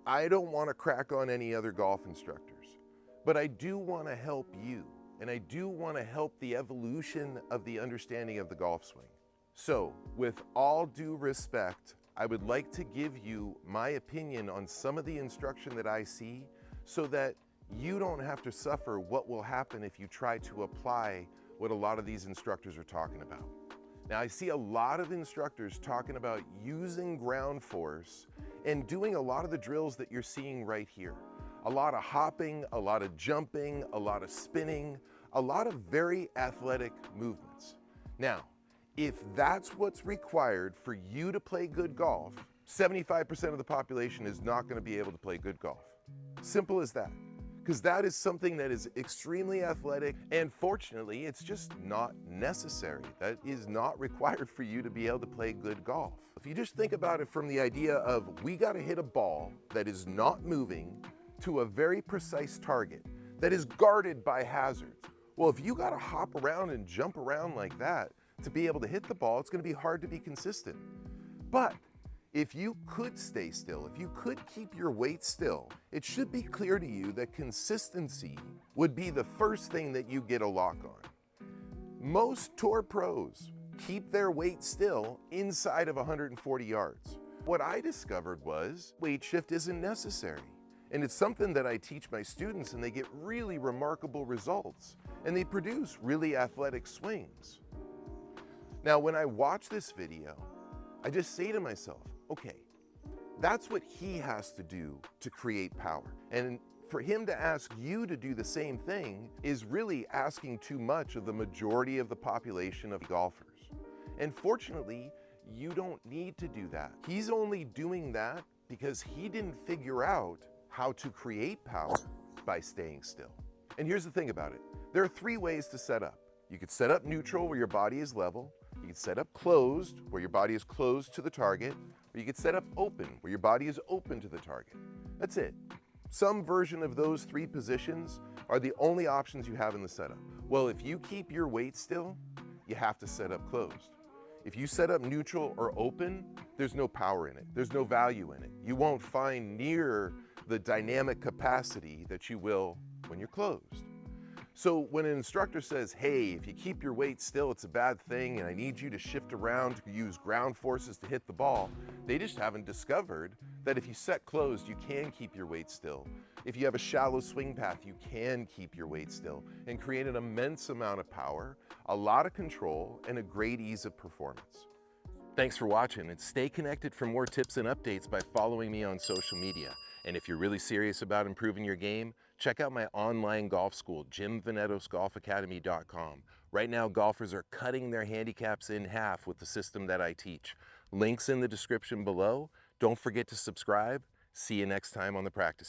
I don't want to crack on any other golf instructors, but I do want to help you, and I do want to help the evolution of the understanding of the golf swing. So, with all due respect, I would like to give you my opinion on some of the instruction that I see so that you don't have to suffer what will happen if you try to apply what a lot of these instructors are talking about. Now, I see a lot of instructors talking about using ground force and doing a lot of the drills that you're seeing right here. A lot of hopping, a lot of jumping, a lot of spinning, a lot of very athletic movements. Now, if that's what's required for you to play good golf, 75% of the population is not going to be able to play good golf. Simple as that. Because that is something that is extremely athletic, and fortunately, it's just not necessary. That is not required for you to be able to play good golf. If you just think about it from the idea of we got to hit a ball that is not moving to a very precise target that is guarded by hazards. Well, if you got to hop around and jump around like that to be able to hit the ball, it's going to be hard to be consistent. But if you could stay still, if you could keep your weight still, it should be clear to you that consistency would be the first thing that you get a lock on. Most tour pros keep their weight still inside of 140 yards. What I discovered was weight shift isn't necessary. And it's something that I teach my students, and they get really remarkable results, and they produce really athletic swings. Now, when I watch this video, I just say to myself, okay, that's what he has to do to create power. And for him to ask you to do the same thing is really asking too much of the majority of the population of golfers. And fortunately, you don't need to do that. He's only doing that because he didn't figure out how to create power by staying still. And here's the thing about it. There are three ways to set up. You could set up neutral where your body is level. You could set up closed where your body is closed to the target. Or you could set up open where your body is open to the target. That's it. Some version of those three positions are the only options you have in the setup. Well, if you keep your weight still, you have to set up closed. If you set up neutral or open, there's no power in it. There's no value in it. You won't find near the dynamic capacity that you will when you're closed. So when an instructor says, hey, if you keep your weight still, it's a bad thing, and I need you to shift around to use ground forces to hit the ball, they just haven't discovered that if you set closed, you can keep your weight still. If you have a shallow swing path, you can keep your weight still and create an immense amount of power, a lot of control, and a great ease of performance. Thanks for watching, and stay connected for more tips and updates by following me on social media. And if you're really serious about improving your game, check out my online golf school, JimVenetosGolfAcademy.com. Right now, golfers are cutting their handicaps in half with the system that I teach. Links in the description below. Don't forget to subscribe. See you next time on the practice.